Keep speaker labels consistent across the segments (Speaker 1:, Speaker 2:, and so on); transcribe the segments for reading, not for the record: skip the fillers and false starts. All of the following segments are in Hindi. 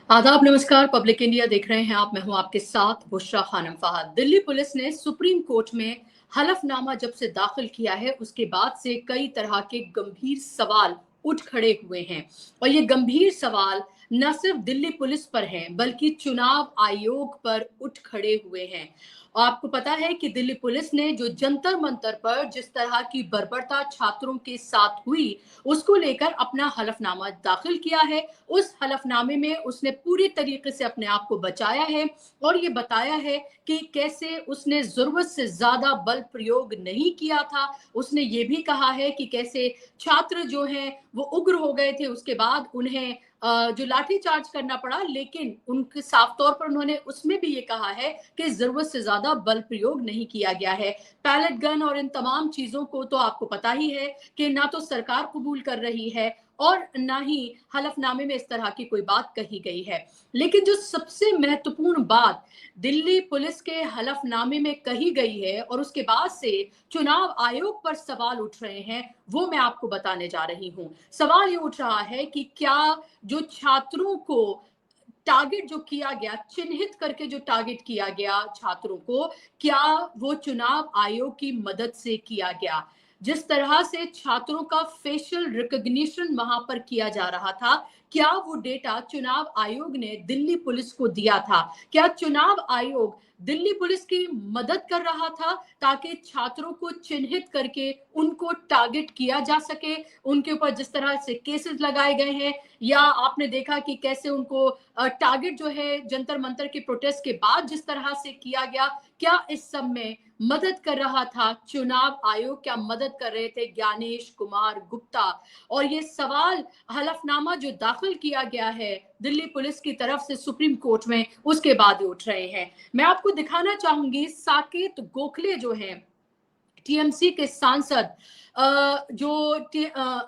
Speaker 1: आदाब नमस्कार। पब्लिक इंडिया देख रहे हैं आप। मैं हूं आपके साथ बुशरा खानम फहद। दिल्ली पुलिस ने सुप्रीम कोर्ट में हलफनामा जब से दाखिल किया है उसके बाद से कई तरह के गंभीर सवाल उठ खड़े हुए हैं। और ये गंभीर सवाल न सिर्फ दिल्ली पुलिस पर हैं बल्कि चुनाव आयोग पर उठ खड़े हुए हैं। और आपको पता है कि दिल्ली पुलिस ने जो जंतर मंतर पर जिस तरह की बर्बरता छात्रों के साथ हुई उसको लेकर अपना हलफनामा दाखिल किया है। उस हलफनामे में उसने पूरी तरीके से अपने आप को बचाया है और ये बताया है कि कैसे उसने जरूरत से ज्यादा बल प्रयोग नहीं किया था। उसने ये भी कहा है कि कैसे छात्र जो हैं वो उग्र हो गए थे, उसके बाद उन्हें जो लाठीचार्ज करना पड़ा, लेकिन उनके साफ तौर पर उन्होंने उसमें भी ये कहा है कि जरूरत से ज्यादा बल प्रयोग नहीं किया गया है। पैलेट गन और इन तमाम चीजों को तो आपको पता ही है कि ना तो सरकार कबूल कर रही है और ना ही हलफनामे में इस तरह की कोई बात कही गई है। लेकिन जो सबसे महत्वपूर्ण बात दिल्ली पुलिस के हलफनामे में कही गई है और उसके बाद से चुनाव आयोग पर सवाल उठ रहे हैं, वो मैं आपको बताने जा रही हूं। सवाल ये उठ रहा है कि क्या जो छात्रों को टारगेट जो किया गया, चिन्हित करके जो टारगेट किया गया छात्रों को, क्या वो चुनाव आयोग की मदद से किया गया? जिस तरह से छात्रों का फेशियल रिकॉग्निशन वहां पर किया जा रहा था, क्या वो डेटा चुनाव आयोग ने दिल्ली पुलिस को दिया था? क्या चुनाव आयोग दिल्ली पुलिस की मदद कर रहा था ताकि छात्रों को चिन्हित करके उनको टारगेट किया जा सके? उनके ऊपर जिस तरह से केसेस लगाए गए हैं, या आपने देखा कि कैसे उनको टारगेट जो है जंतर मंतर के प्रोटेस्ट के बाद जिस तरह से किया गया, क्या इस सब में मदद कर रहा था चुनाव आयोग? क्या मदद कर रहे थे ज्ञानेश कुमार गुप्ता? और ये सवाल हलफनामा जो दाखिल किया गया है दिल्ली पुलिस की तरफ से सुप्रीम कोर्ट में, उसके बाद उठ रहे हैं। मैं आपको दिखाना चाहूंगी साकेत गोखले जो है टीएमसी के सांसद, जो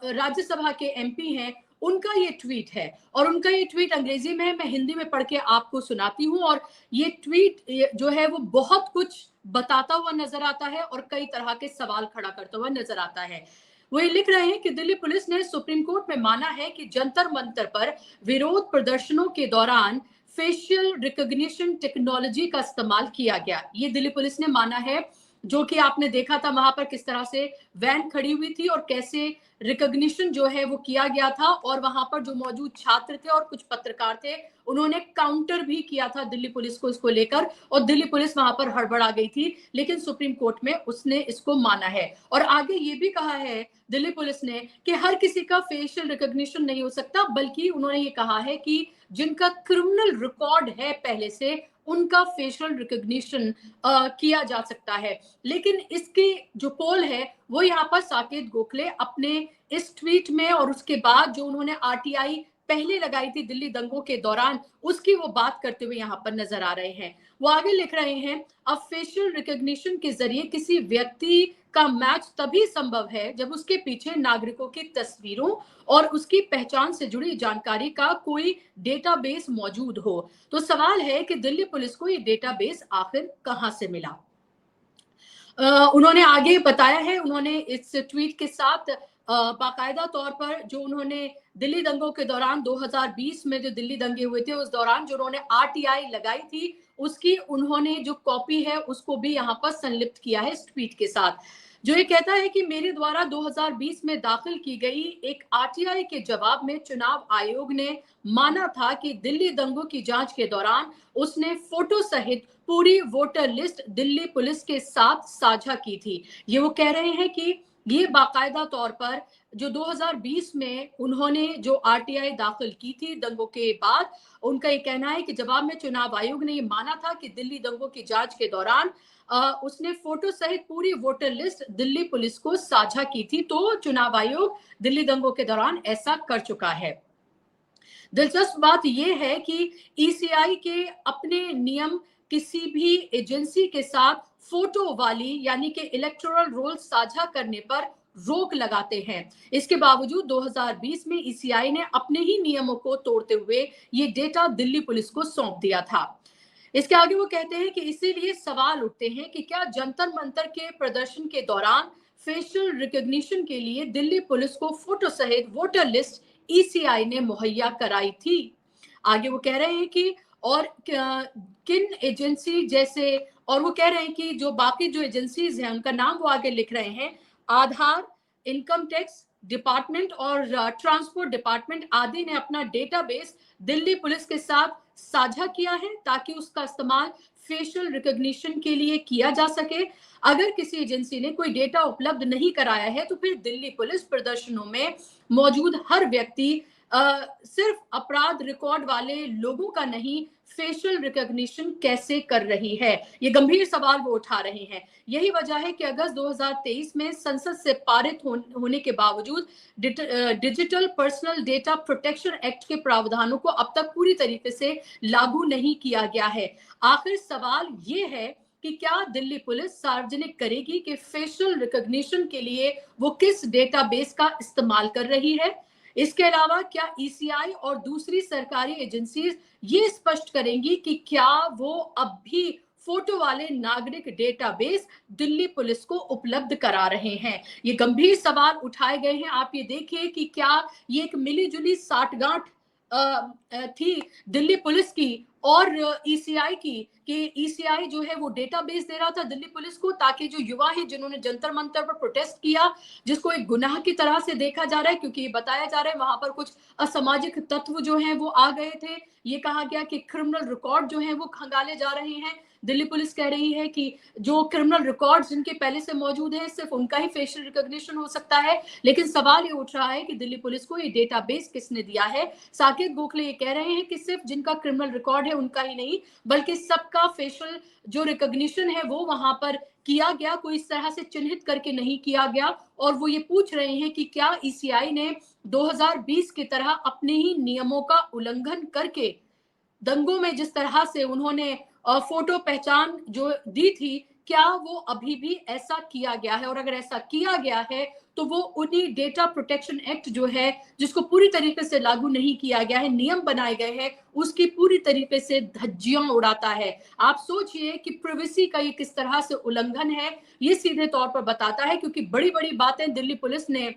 Speaker 1: राज्यसभा के एमपी हैं, उनका ये ट्वीट है। और उनका ये ट्वीट अंग्रेजी में है, मैं हिंदी में पढ़ के आपको सुनाती हूँ। और ये ट्वीट जो है वो बहुत कुछ बताता हुआ नजर आता है और कई तरह के सवाल खड़ा करता हुआ नजर आता है। वो ये लिख रहे हैं कि दिल्ली पुलिस ने सुप्रीम कोर्ट में माना है कि जंतर मंतर पर विरोध प्रदर्शनों के दौरान फेशियल रिकॉग्निशन टेक्नोलॉजी का इस्तेमाल किया गया। ये दिल्ली पुलिस ने माना है, जो कि आपने देखा था वहां पर किस तरह से वैन खड़ी हुई थी और कैसे रिकॉग्निशन जो है वो किया गया था। और वहां पर जो मौजूद छात्र थे और कुछ पत्रकार थे, उन्होंने काउंटर भी किया था दिल्ली पुलिस को इसको लेकर, और दिल्ली पुलिस वहां पर हड़बड़ा गई थी। लेकिन सुप्रीम कोर्ट में उसने इसको माना है। और आगे ये भी कहा है दिल्ली पुलिस ने कि हर किसी का फेशियल रिकॉग्निशन नहीं हो सकता, बल्कि उन्होंने ये कहा है कि जिनका क्रिमिनल रिकॉर्ड है पहले से, उनका फेशियल रिकॉग्निशन किया जा सकता है। लेकिन इसकी जो पोल है वो यहाँ पर साकेत गोखले अपने इस ट्वीट में और उसके बाद जो उन्होंने आरटीआई पहले लगाई थी दिल्ली दंगों के दौरान, उसकी वो बात करते हुए यहाँ पर नजर आ रहे हैं। वो आगे लिख रहे हैं, अब फेशियल रिकॉग्निशन के जरिए किसी व्यक्ति का मैच तभी संभव है जब उसके पीछे नागरिकों की तस्वीरों और उसकी पहचान से जुड़ी जानकारी का कोई डेटाबेस मौजूद हो। तो सवाल है कि दिल्ली पुलिस को ये डेटाबेस आखिर कहां से मिला? उन्होंने आगे बताया है, उन्होंने इस ट्वीट के साथ बाकायदा तौर पर जो उन्होंने दिल्ली दंगों के दौरान 2020 में जो दिल्ली दंगे हुए थे उस दौरान जो उन्होंने आरटीआई लगाई थी, उसकी उन्होंने जो कॉपी है उसको भी यहाँ पर संलिप्त किया है इस ट्वीट के साथ। जो ये कहता है कि मेरे द्वारा 2020 में दाखिल की गई एक आरटीआई के जवाब में चुनाव आयोग ने माना था कि दिल्ली दंगों की जांच के दौरान उसने फोटो सहित पूरी वोटर लिस्ट दिल्ली पुलिस के साथ साझा की थी। ये वो कह रहे हैं कि ये बाकायदा तौर पर जो 2020 में उन्होंने जो आरटीआई दाखिल की थी दंगों के बाद, उनका ये कहना है कि जवाब में चुनाव आयोग ने ये माना था कि दिल्ली दंगों की जांच के दौरान उसने फोटो सहित पूरी वोटर लिस्ट दिल्ली पुलिस को साझा की थी। तो चुनाव आयोग दिल्ली दंगों के दौरान ऐसा कर चुका है। दिलचस्प बात यह है कि ईसीआई के अपने नियम किसी भी एजेंसी के साथ फोटो वाली यानी कि इलेक्टोरल रोल साझा करने पर रोक लगाते हैं। इसके बावजूद 2020 में ईसीआई ने अपने ही नियमों को तोड़ते हुए ये डेटा दिल्ली पुलिस को सौंप दिया था। इसके आगे वो कहते हैं कि इसीलिए सवाल उठते हैं कि क्या जंतर मंतर के प्रदर्शन के दौरान फेशियल रिकॉग्निशन के लिए दिल्ली पुलिस को फोटो सहित वोटर लिस्ट ईसीआई ने मुहैया कराई थी? आगे वो कह रहे हैं कि और किन एजेंसी जैसे, और वो कह रहे हैं कि जो बाकी जो एजेंसीज हैं उनका नाम वो आगे लिख रहे हैं, आधार, इनकम टैक्स डिपार्टमेंट और ट्रांसपोर्ट डिपार्टमेंट आदि ने अपना डेटाबेस दिल्ली पुलिस के साथ साझा किया है ताकि उसका इस्तेमाल फेशियल रिकॉग्निशन के लिए किया जा सके। अगर किसी एजेंसी ने कोई डेटा उपलब्ध नहीं कराया है तो फिर दिल्ली पुलिस प्रदर्शनों में मौजूद हर व्यक्ति सिर्फ अपराध रिकॉर्ड वाले लोगों का नहीं, फेशियल रिकॉग्निशन कैसे कर रही है? ये गंभीर सवाल वो उठा रहे हैं। यही वजह है कि अगस्त 2023 में संसद से पारित होने के बावजूद digital personal data protection act के प्रावधानों को अब तक पूरी तरीके से लागू नहीं किया गया है। आखिर सवाल ये है कि क्या दिल्ली पुलिस सार्वजनिक करेगी कि फेशियल रिकॉग्निशन के लिए वो किस डेटाबेस का इस्तेमाल कर रही है? इसके अलावा क्या ईसीआई और दूसरी सरकारी एजेंसीज ये स्पष्ट करेंगी कि क्या वो अब भी फोटो वाले नागरिक डेटाबेस दिल्ली पुलिस को उपलब्ध करा रहे हैं? ये गंभीर सवाल उठाए गए हैं। आप ये देखिए कि क्या ये एक मिलीजुली साठगांठ थी दिल्ली पुलिस की और ईसीआई की, कि ईसीआई जो है वो डेटाबेस दे रहा था दिल्ली पुलिस को ताकि जो युवा हैं जिन्होंने जंतर मंतर पर प्रोटेस्ट किया, जिसको एक गुनाह की तरह से देखा जा रहा है क्योंकि ये बताया जा रहा है वहां पर कुछ असामाजिक तत्व जो हैं वो आ गए थे। ये कहा गया कि क्रिमिनल रिकॉर्ड जो हैं वो खंगाले जा रहे हैं। दिल्ली पुलिस कह रही है कि जो क्रिमिनल रिकॉर्ड जिनके पहले से मौजूद है सिर्फ उनका ही फेशियल रिकॉग्निशन हो सकता है। लेकिन सवाल ये उठ रहा है कि दिल्ली पुलिस को ये डेटाबेस किसने दिया है? साकेत गोखले ये कह रहे हैं कि सिर्फ जिनका क्रिमिनल रिकॉर्ड है उनका ही नहीं, बल्कि सबका फेशियल जो रिकॉग्निशन है वो वहां पर किया गया, कोई इस तरह से चिन्हित करके नहीं किया गया। और वो ये पूछ रहे हैं कि क्या ईसीआई ने 2020 की तरह अपने ही नियमों का उल्लंघन करके दंगों में जिस तरह से उन्होंने फोटो पहचान जो दी थी, क्या वो अभी भी ऐसा किया गया है? और अगर ऐसा किया गया है तो वो उन्हीं डेटा प्रोटेक्शन एक्ट जो है जिसको पूरी तरीके से लागू नहीं किया गया है, नियम बनाए गए हैं, उसकी पूरी तरीके से धज्जियां उड़ाता है। आप सोचिए कि प्राइवेसी का ये किस तरह से उल्लंघन है। ये सीधे तौर पर बताता है क्योंकि बड़ी बड़ी बातें दिल्ली पुलिस ने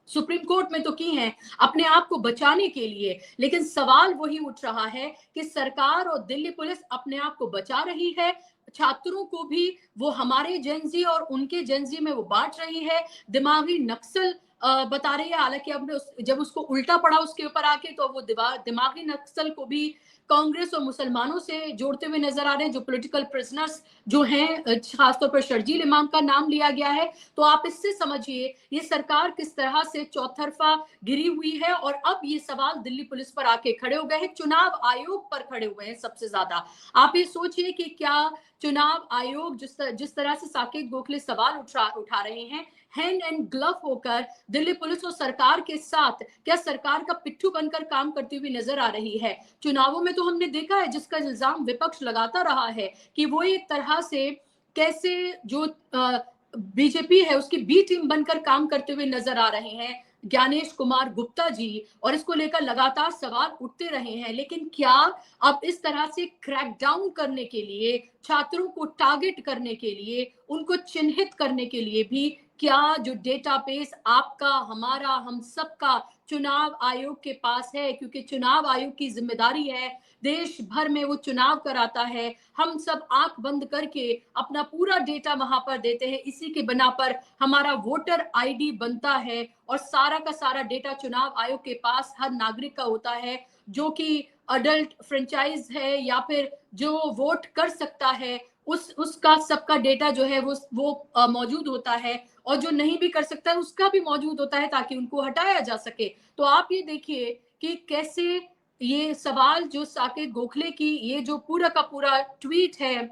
Speaker 1: सुप्रीम कोर्ट में तो की हैं अपने आप को बचाने के लिए, लेकिन सवाल वही उठ रहा है कि सरकार और दिल्ली पुलिस अपने आप को बचा रही है, छात्रों को भी वो हमारे जेंजी और उनके जेंजी में वो बांट रही है, दिमागी नक्सल बता रही है। हालांकि अब जब उसको उल्टा पड़ा उसके ऊपर आके तो वो दिमागी नक्सल को भी कांग्रेस और मुसलमानों से जोड़ते हुए नजर आ रहे हैं। जो पॉलिटिकल प्रिजनर्स जो हैं, खासतौर पर शर्जील इमाम का नाम लिया गया है। तो आप इससे समझिए ये सरकार किस तरह से चौतरफा गिरी हुई है। और अब ये सवाल दिल्ली पुलिस पर आके खड़े हो गए हैं, चुनाव आयोग पर खड़े हुए हैं सबसे ज्यादा। आप ये सोचिए कि क्या चुनाव आयोग जिस तरह से साकेत गोखले सवाल उठा रहे हैं, हैंड एंड ग्लव होकर दिल्ली पुलिस और सरकार के साथ क्या सरकार का पिट्ठू बनकर काम करती हुई नजर आ रही है? चुनावों में तो हमने देखा है जिसका इल्जाम विपक्ष लगाता रहा है कि वो एक तरह से कैसे जो बीजेपी है उसकी बी टीम बनकर काम करते हुए नजर आ रहे हैं, ज्ञानेश कुमार गुप्ता जी। और इसको लेकर लगातार सवाल उठते रहे हैं। लेकिन क्या अब इस तरह से क्रैकडाउन करने के लिए, छात्रों को टारगेट करने के लिए, उनको चिन्हित करने के लिए भी क्या जो डेटाबेस आपका, हमारा, हम सबका चुनाव आयोग के पास है? क्योंकि चुनाव आयोग की जिम्मेदारी है, देश भर में वो चुनाव कराता है, हम सब आंख बंद करके अपना पूरा डेटा वहां पर देते हैं, इसी के बना पर हमारा वोटर आईडी बनता है और सारा का सारा डेटा चुनाव आयोग के पास हर नागरिक का होता है, जो कि अडल्ट फ्रेंचाइज है या फिर जो वोट कर सकता है उसका सबका डेटा जो है वो मौजूद होता है, और जो नहीं भी कर सकता है उसका भी मौजूद होता है ताकि उनको हटाया जा सके। तो आप ये देखिए कि कैसे ये सवाल जो साकेत गोखले की ये जो पूरा का पूरा ट्वीट है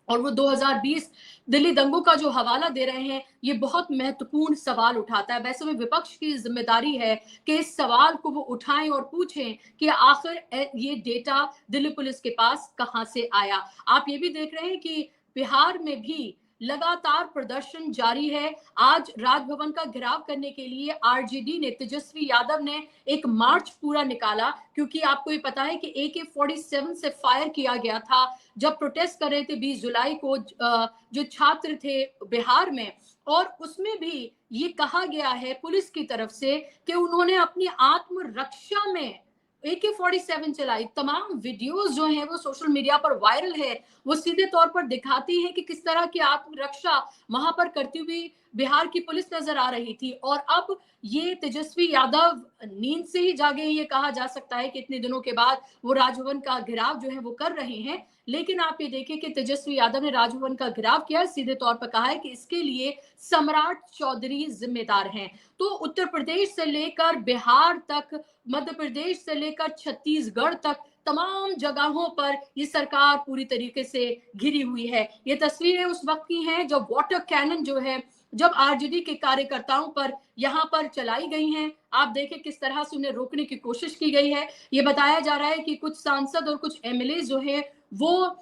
Speaker 1: और वो 2020 दिल्ली दंगों का जो हवाला दे रहे हैं, ये बहुत महत्वपूर्ण सवाल उठाता है। वैसे में विपक्ष की जिम्मेदारी है कि इस सवाल को वो उठाएं और पूछें कि आखिर ये डेटा दिल्ली पुलिस के पास कहां से आया। आप ये भी देख रहे हैं कि बिहार में भी लगातार प्रदर्शन जारी है। आज राजभवन का घेराव करने के लिए आरजेडी ने, तेजस्वी यादव ने एक मार्च पूरा निकाला, क्योंकि आपको ये पता है कि AK-47 से फायर किया गया था जब प्रोटेस्ट कर रहे थे 20 जुलाई को जो छात्र थे बिहार में। और उसमें भी ये कहा गया है पुलिस की तरफ से कि उन्होंने अपनी आत्मरक्षा में AK-47 चलाई। तमाम वीडियोस जो हैं वो सोशल मीडिया पर वायरल है। वो सीधे तौर पर दिखाती है कि किस तरह की आत्मरक्षा वहां पर करती हुई बिहार की पुलिस नजर आ रही थी। और अब ये तेजस्वी यादव नींद से ही जागे, ये कहा जा सकता है कि इतने दिनों के बाद वो राजभवन का घेराव जो है वो कर रहे हैं। लेकिन आप ये देखिए कि तेजस्वी यादव ने राजभवन का घेराव किया, सीधे तौर पर कहा है कि इसके लिए सम्राट चौधरी जिम्मेदार हैं। तो उत्तर प्रदेश से लेकर बिहार तक, मध्य प्रदेश से लेकर छत्तीसगढ़ तक तमाम जगहों पर ये सरकार पूरी तरीके से घिरी हुई है। ये तस्वीरें उस वक्त की हैं जब वाटर कैनन जो है, जब आरजेडी के कार्यकर्ताओं पर यहां पर चलाई गई हैं। आप देखें किस तरह से उन्हें रोकने की कोशिश की गई है। ये बताया जा रहा है कि कुछ सांसद और कुछ एमएलए जो है वो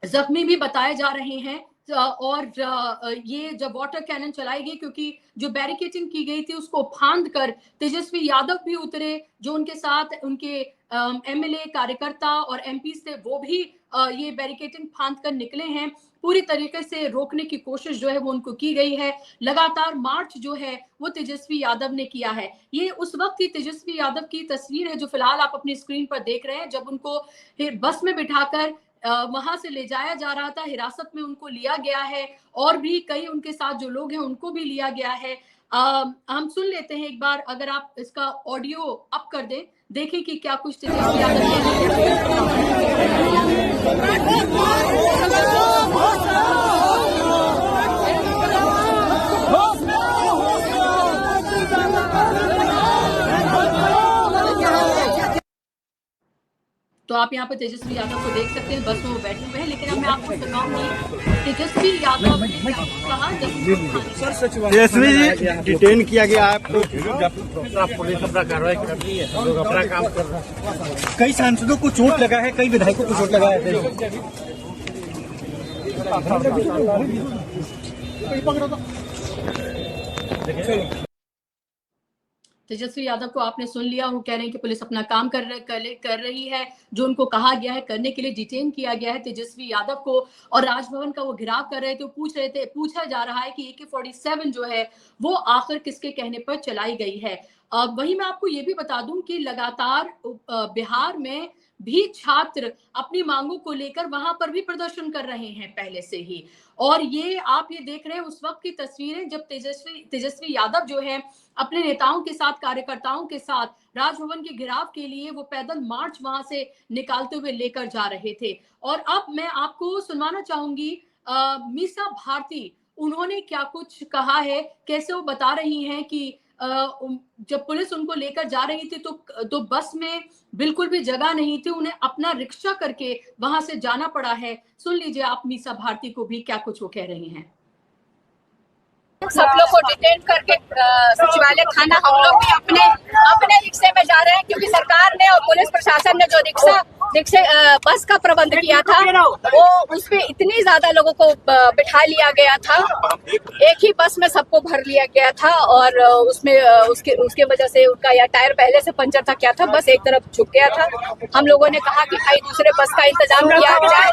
Speaker 1: जख्मी भी बताए जा रहे हैं। और ये जब वाटर कैनन चलाई गई, क्योंकि जो बैरिकेटिंग की गई थी उसको फांद कर तेजस्वी यादव भी उतरे, जो उनके साथ उनके एमएलए कार्यकर्ता और एमपी थे वो भी ये बैरिकेटिंग फांद कर निकले हैं। पूरी तरीके से रोकने की कोशिश जो है वो उनको की गई है। लगातार मार्च जो है वो तेजस्वी यादव ने किया है। ये उस वक्त की तेजस्वी यादव की तस्वीर है जो फिलहाल आप अपनी स्क्रीन पर देख रहे हैं, जब उनको बस में बिठाकर वहां से ले जाया जा रहा था, हिरासत में उनको लिया गया है। और भी कई उनके साथ जो लोग हैं उनको भी लिया गया है। हम सुन लेते हैं एक बार, अगर आप इसका ऑडियो अप कर दें, देखें कि क्या कुछ तेजस्वी तो आप यहाँ पे तेजस्वी यादव को देख सकते हैं, बस में वो बैठे हुए हैं। लेकिन अब मैं आपको सुनाऊंगी तेजस्वी यादव ने क्या कहा।
Speaker 2: तेजस्वी जी डिटेन किया गया आपको, पुलिस अपना कार्रवाई कर रही है, लोग अपना काम कर रहे हैं। कई सांसदों को चोट लगा है, कई विधायकों को चोट लगा है।
Speaker 1: तेजस्वी यादव को आपने सुन लिया। वो कह रहे हैं कि पुलिस अपना काम कर रही है, जो उनको कहा गया है करने के लिए डिटेन किया गया है तेजस्वी यादव को। और राजभवन का वो घेराव कर रहे थे, पूछा जा रहा है कि AK-47 जो है वो आखिर किसके कहने पर चलाई गई है। वहीं मैं आपको ये भी बता दूं कि लगातार बिहार में भी छात्र अपनी मांगों को लेकर वहां पर भी प्रदर्शन कर रहे हैं पहले से ही। और ये आप ये देख रहे हैं उस वक्त की तस्वीरें जब तेजस्वी यादव जो है अपने नेताओं के साथ, कार्यकर्ताओं के साथ राजभवन के घेराव के लिए वो पैदल मार्च वहां से निकालते हुए लेकर जा रहे थे। और अब मैं आपको सुनवाना चाहूंगी मीसा भारती, उन्होंने क्या कुछ कहा है, कैसे वो बता रही हैं कि जब पुलिस उनको लेकर जा रही थी तो बस में बिल्कुल भी जगह नहीं थी, उन्हें अपना रिक्शा करके वहां से जाना पड़ा है। सुन लीजिए आप मीसा भारती को भी क्या कुछ वो कह रही हैं।
Speaker 3: सब लोग को डिटेन करके सचिवालय थाना हम लोग भी अपने रिक्शे में जा रहे हैं, क्योंकि सरकार ने और पुलिस प्रशासन ने जो रिक्शे बस का प्रबंध किया था वो उसमें इतनी ज्यादा लोगों को बिठा लिया गया था, एक ही बस में सबको भर लिया गया था। और उसमें उसके वजह से उनका या टायर पहले से पंचर था क्या था, बस एक तरफ झुक गया था। हम लोगों ने कहा कि भाई दूसरे बस का इंतजाम किया जाए।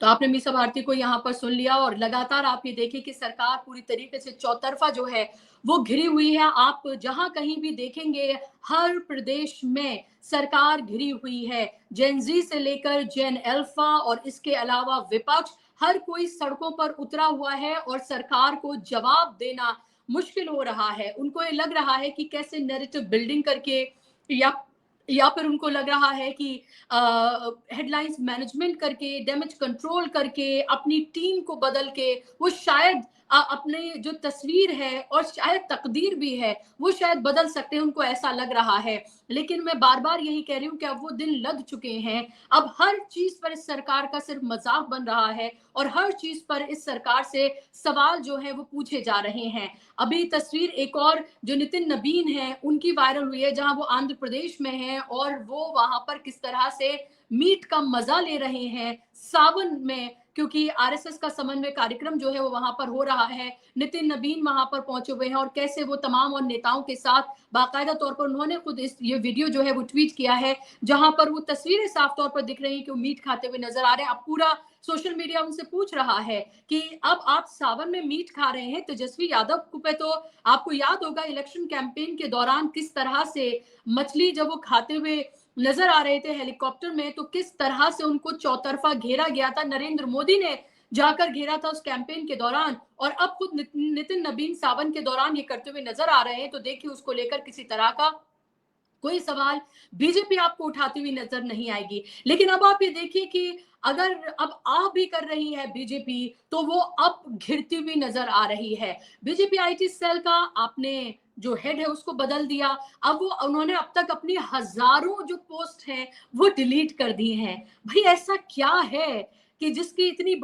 Speaker 1: तो आपने मीसा भारती को यहाँ पर सुन लिया। और लगातार आप ये देखिए कि सरकार पूरी तरीके से चौतरफा जो है वो घिरी हुई है। आप जहां कहीं भी देखेंगे हर प्रदेश में सरकार घिरी हुई है। जेन जी से लेकर जेन अल्फा और इसके अलावा विपक्ष, हर कोई सड़कों पर उतरा हुआ है और सरकार को जवाब देना मुश्किल हो रहा है। उनको ये लग रहा है कि कैसे नैरेटिव बिल्डिंग करके या फिर उनको लग रहा है कि हेडलाइंस मैनेजमेंट करके, डैमेज कंट्रोल करके, अपनी टीम को बदल के वो शायद अपने जो तस्वीर है और शायद तकदीर भी है वो शायद बदल सकते हैं, उनको ऐसा लग रहा है। लेकिन मैं बार बार यही कह रही हूँ कि अब वो दिन लग चुके हैं। अब हर चीज पर इस सरकार का सिर्फ मजाक बन रहा है और हर चीज पर इस सरकार से सवाल जो है वो पूछे जा रहे हैं। अभी तस्वीर एक और जो नितिन नबीन है उनकी वायरल हुई है, जहां वो आंध्र प्रदेश में है और वो वहां पर किस तरह से मीट का मजा ले रहे हैं। सावन में क्योंकि आरएसएस का समन्वय कार्यक्रम जो है वो वहां पर हो रहा है। नितिन नबीन वहां पर पहुंचे हुए हैं और कैसे वो तमाम और नेताओं के साथ बाकायदा तौर पर उन्होंने खुद ये वीडियो जो है वो ट्वीट किया है, जहां पर वो तस्वीरें साफ तौर पर दिख रही है कि वो मीट खाते हुए नजर आ रहे हैं। अब पूरा सोशल मीडिया उनसे पूछ रहा है कि अब आप सावन में मीट खा रहे हैं। तेजस्वी यादव पे तो आपको याद होगा इलेक्शन कैंपेन के दौरान किस तरह से मछली जब वो खाते हुए नजर आ रहे थे हेलीकॉप्टर में, तो किस तरह से उनको चौतरफा घेरा गया था। नरेंद्र मोदी ने जाकर घेरा था उस कैंपेन के दौरान, और अब खुद नितिन नबीन सावन के दौरान ये करते हुए नजर आ रहे हैं। तो देखिए उसको लेकर किसी तरह का कोई सवाल बीजेपी आपको उठाती हुई नजर नहीं आएगी। लेकिन अब आप ये देखिए कि अगर अब आ भी कर रही है बीजेपी, तो वो अब घिरती हुई नजर आ रही है। बीजेपी आईटी सेल का आपने जो हेड है उसको बदल दिया। अब वो उन्होंने अब तक अपनी हजारों जो पोस्ट हैं वो डिलीट कर दी हैं। भाई ऐसा क्या है कि जिसकी इतनी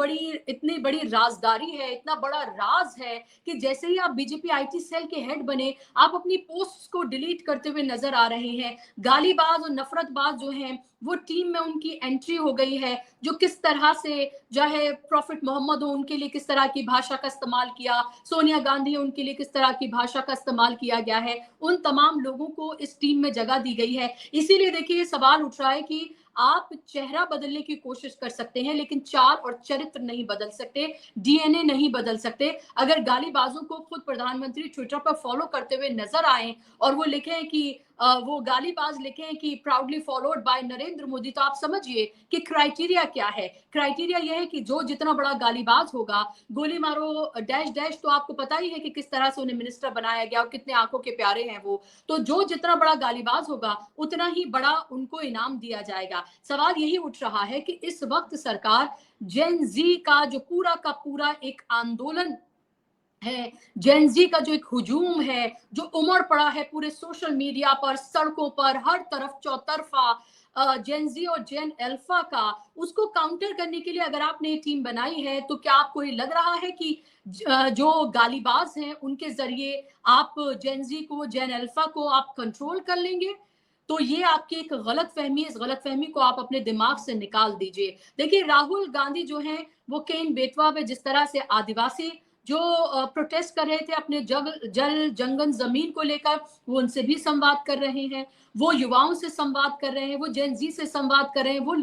Speaker 1: बड़ी राजदारी है, इतना बड़ा राज है कि जैसे ही आप बीजेपी आईटी सेल के हेड बने, आप अपनी पोस्ट को डिलीट करते हुए नजर आ रहे हैं। गालीबाज और नफरतबाज जो हैं वो टीम में उनकी एंट्री हो गई है, जो किस तरह से चाहे प्रॉफिट मोहम्मद हो उनके लिए किस तरह की भाषा का इस्तेमाल किया, सोनिया गांधी है उनके लिए किस तरह की भाषा का इस्तेमाल किया गया है, उन तमाम लोगों को इस टीम में जगह दी गई है। इसीलिए देखिए ये सवाल उठ रहा है कि आप चेहरा बदलने की कोशिश कर सकते हैं लेकिन चाल और चरित्र नहीं बदल सकते, डीएनए नहीं बदल सकते। अगर गालीबाजों को खुद प्रधानमंत्री ट्विटर पर फॉलो करते हुए नजर आए और वो लिखे कि वो गालीबाज लिखे हैं कि proudly followed by Narendra Modi, तो आप समझिए कि क्राइटेरिया क्या है। क्राइटेरिया यह है कि जो जितना बड़ा गालीबाज होगा, गोली मारो डैश डैश, तो आपको पता ही है कि किस तरह से उन्हें मिनिस्टर बनाया गया और कितने आंखों के प्यारे हैं वो। तो जो जितना बड़ा गालीबाज होगा उतना ही बड़ा उनको इनाम दिया जाएगा। सवाल यही उठ रहा है कि इस वक्त सरकार जेन जी का जो पूरा का पूरा एक आंदोलन है, जेन जी का जो एक हुजूम है जो उमड़ पड़ा है पूरे सोशल मीडिया पर, सड़कों पर, हर तरफ चौतरफा जेन जी और जेन अल्फा का, उसको काउंटर करने के लिए अगर आपने टीम बनाई है, तो क्या आपको ये लग रहा है कि जो गालीबाज हैं उनके जरिए आप जेन जी को, जेन अल्फा को आप कंट्रोल कर लेंगे? तो ये आपकी एक गलत फहमी है। इस गलत फहमी को आप अपने दिमाग से निकाल दीजिए। देखिए राहुल गांधी जो हैं वो केन बेतवा में जिस तरह से आदिवासी जो प्रोटेस्ट कर रहे थे अपने जल जंगल जमीन को लेकर, वो उनसे भी संवाद कर रहे हैं, वो युवाओं से संवाद कर रहे हैं, वो जेन जी से संवाद कर रहे हैं, वो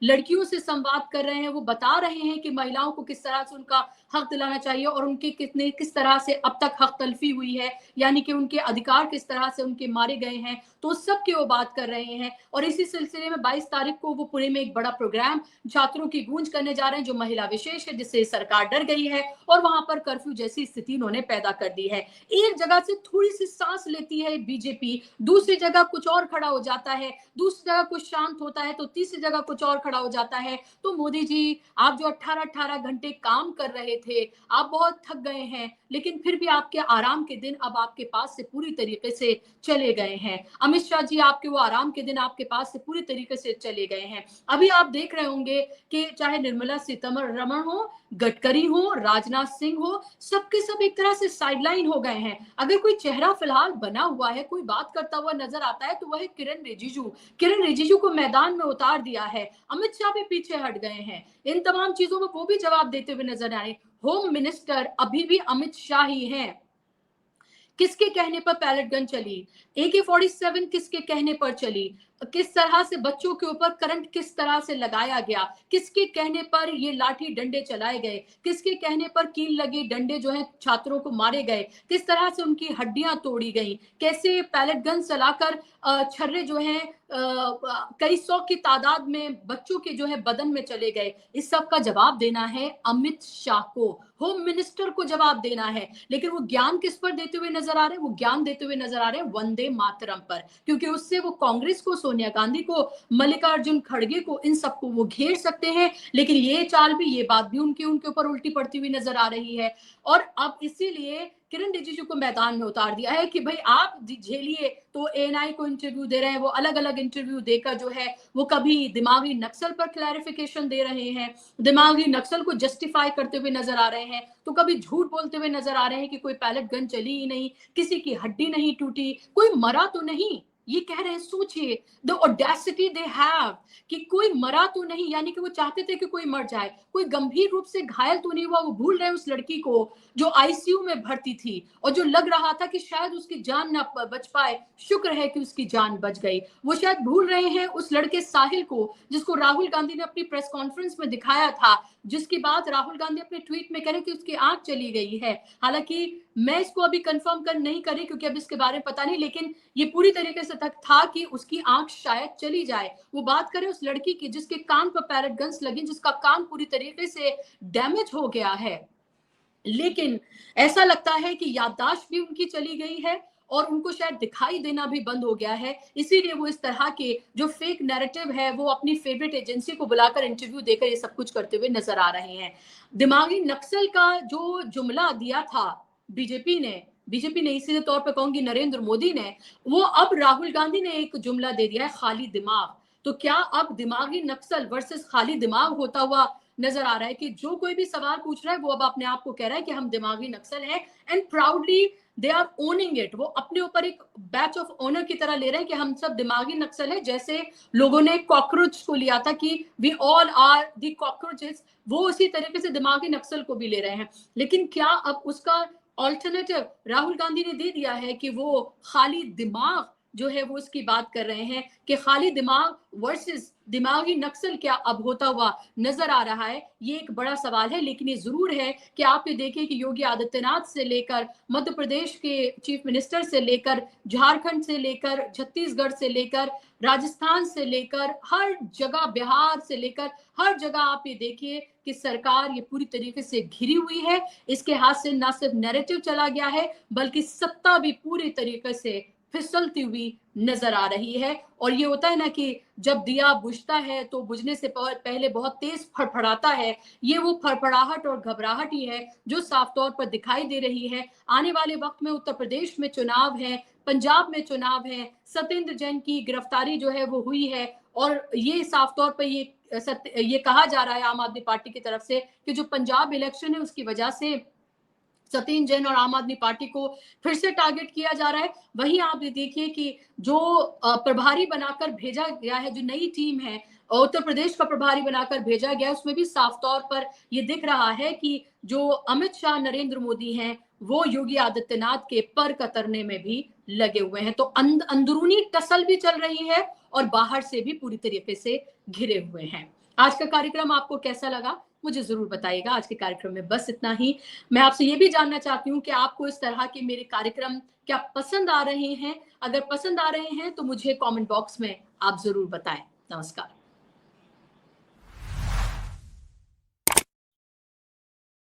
Speaker 1: लड़कियों से संवाद कर रहे हैं, वो बता रहे हैं कि महिलाओं को किस तरह से उनका हक दिलाना चाहिए और उनके किस तरह से अब तक हक तलफी हुई है, यानी कि उनके अधिकार किस तरह से उनके मारे गए हैं। तो सब की वो बात कर रहे हैं। और इसी सिलसिले में 22 तारीख को वो पुणे में एक बड़ा प्रोग्राम छात्रों की गूंज करने जा रहे हैं, जो महिला विशेष है, जिससे सरकार डर गई है और वहां पर कर्फ्यू जैसी स्थिति उन्होंने पैदा कर दी है। एक जगह से थोड़ी सी सांस लेती है बीजेपी, दूसरी जगह कुछ और खड़ा हो जाता है, दूसरी जगह कुछ शांत होता है तो तीसरी जगह कुछ और खड़ा हो जाता है। तो मोदी जी, आप जो 18-18 घंटे काम कर रहे थे, आप बहुत थक गए हैं, लेकिन फिर भी आपके आराम के दिन अब आपके पास से पूरी तरीके से चले गए हैं। अमित शाह जी, आपके वो आराम के दिन आपके पास से पूरी तरीके से चले गए हैं। अभी आप देख रहे होंगे कि चाहे निर्मला सीतारमण हो, गडकरी हो, राजनाथ सिंह हो, सबके सब एक तरह से साइडलाइन हो गए हैं। अगर कोई चेहरा फिलहाल बना हुआ है, कोई बात करता हुआ नजर आता है, तो वह है किरण रिजिजू। किरण रिजिजू को मैदान में उतार दिया है, अमित शाह भी पीछे हट गए हैं। इन तमाम चीजों में वो भी जवाब देते हुए नजर आए। होम मिनिस्टर अभी भी अमित शाह ही हैं। किसके कहने पर पैलेट गन चली? AK-47 किसके कहने पर चली? किस तरह से बच्चों के ऊपर करंट किस तरह से लगाया गया? किसके कहने पर ये लाठी डंडे चलाए गए? किसके कहने पर कील लगे डंडे जो है छात्रों को मारे गए? किस तरह से उनकी हड्डियां तोड़ी गई? कैसे पैलेट गन चलाकर छर्रे जो हैं कई सौ की तादाद में बच्चों के जो है बदन में चले गए? इस सब का जवाब देना है अमित शाह को, होम मिनिस्टर को जवाब देना है। लेकिन वो ज्ञान किस पर देते हुए नजर आ रहे हैं? वो ज्ञान देते हुए नजर आ रहे हैं वंदे मातरम पर, क्योंकि उससे वो कांग्रेस को, सोनिया गांधी को, मल्लिकार्जुन खड़गे को, इन सबको वो घेर सकते हैं। लेकिन ये चाल भी, ये बात भी उनके ऊपर उल्टी पड़ती हुई नजर आ रही है। और अब इसीलिए किरण रिजिजू को मैदान में उतार दिया है कि भाई आप झेलिए। तो एएनआई को इंटरव्यू दे रहे हैं, वो अलग अलग इंटरव्यू देकर जो है वो कभी दिमागी नक्सल पर क्लैरिफिकेशन दे रहे हैं, दिमागी नक्सल को जस्टिफाई करते हुए नजर आ रहे हैं, तो कभी झूठ बोलते हुए नजर आ रहे हैं कि कोई पैलेट गन चली ही नहीं, किसी की हड्डी नहीं टूटी, कोई मरा तो नहीं। ये कह रहे हैं, सोचिए द ऑडेसिटी दे हैव कि कोई मरा तो नहीं, यानी कि वो चाहते थे कि कोई मर जाए, कोई गंभीर रूप से घायल तो नहीं हुआ। वो भूल रहे हैं उस लड़की को जो आईसीयू में भर्ती थी और जो लग रहा था कि शायद उसकी जान ना बच पाए, शुक्र है कि उसकी जान बच गई। वो शायद भूल रहे हैं उस लड़के साहिल को जिसको राहुल गांधी ने अपनी प्रेस कॉन्फ्रेंस में दिखाया था, जिसकी बात राहुल गांधी अपने ट्वीट में कह रहे कि उसकी आंख चली गई है। हालांकि मैं इसको अभी कंफर्म कर नहीं करी क्योंकि अब इसके बारे में पता नहीं, लेकिन ये पूरी तरीके से तक था कि उसकी आंख शायद चली जाए। वो बात करें उस लड़की की जिसके कान पर पैरेट गन्स लगी, जिसका कान पूरी तरीके से डैमेज हो गया है, लेकिन ऐसा लगता है कि याददाश्त भी उनकी चली गई है और उनको शायद दिखाई देना भी बंद हो गया है। इसीलिए वो इस तरह के जो फेक नैरेटिव है वो अपनी फेवरेट एजेंसी को बुलाकर इंटरव्यू देकर ये सब कुछ करते हुए नजर आ रहे हैं। दिमागी नक्सल का जो जुमला दिया था बीजेपी ने सीधे तौर पर कहूंगी नरेंद्र मोदी ने, वो अब राहुल गांधी ने एक जुमला दे दिया है, खाली दिमाग। तो क्या अब दिमागी नक्सल वर्सेस खाली दिमाग होता हुआ नजर आ रहा है कि जो कोई भी सवाल पूछ रहा है वो अब अपने आप को कह रहा है कि हम दिमागी नक्सल हैं, and proudly they are owning it. वो अपने ऊपर एक बैच ऑफ ऑनर की तरह ले रहे हैं कि हम सब दिमागी नक्सल है। जैसे लोगों ने कॉकरोच को लिया था कि we all are the cockroaches, वो उसी तरीके से दिमागी नक्सल को भी ले रहे हैं। लेकिन क्या अब उसका ऑल्टरनेटिव राहुल गांधी ने दे दिया है कि वो खाली दिमाग जो है वो इसकी बात कर रहे हैं कि खाली दिमाग वर्सेस दिमागी नक्सल क्या अब होता हुआ नजर आ रहा है? ये एक बड़ा सवाल है। लेकिन ये जरूर है कि आप ये देखिए कि योगी आदित्यनाथ से लेकर मध्य प्रदेश के चीफ मिनिस्टर से लेकर झारखंड से लेकर छत्तीसगढ़ से लेकर राजस्थान से लेकर हर जगह, बिहार से लेकर हर जगह आप ये देखिए कि सरकार ये पूरी तरीके से घिरी हुई है। इसके हाथ से ना सिर्फ नैरेटिव चला गया है बल्कि सत्ता भी पूरी तरीके से फिसलती हुई नजर आ रही है। और ये होता है ना कि जब दिया बुझता है तो बुझने से पहले बहुत तेज फड़फड़ाता है। ये वो फड़फड़ाहट और घबराहट ही है जो साफ तौर पर दिखाई दे रही है। आने वाले वक्त में उत्तर प्रदेश में चुनाव है, पंजाब में चुनाव है, सत्येंद्र जैन की गिरफ्तारी जो है वो हुई है और ये साफ तौर पर ये कहा जा रहा है आम आदमी पार्टी की तरफ से कि जो पंजाब इलेक्शन है उसकी वजह से सत्येंद्र जैन और आम आदमी पार्टी को फिर से टारगेट किया जा रहा है। वहीं आप ये देखिए कि जो प्रभारी बनाकर भेजा गया है, जो नई टीम है उत्तर प्रदेश का प्रभारी बनाकर भेजा गया, उसमें भी साफ तौर पर ये दिख रहा है कि जो अमित शाह, नरेंद्र मोदी हैं, वो योगी आदित्यनाथ के पर कतरने में भी लगे हुए हैं। तो अंदरूनी टसल भी चल रही है और बाहर से भी पूरी तरीके से घिरे हुए हैं। आज का कार्यक्रम आपको कैसा लगा मुझे जरूर बताइएगा। आज के कार्यक्रम में बस इतना ही। मैं आपसे ये भी जानना चाहती हूँ कि आपको इस तरह के मेरे कार्यक्रम क्या पसंद आ रहे हैं? अगर पसंद आ रहे हैं तो मुझे कमेंट बॉक्स में आप जरूर बताएं। नमस्कार।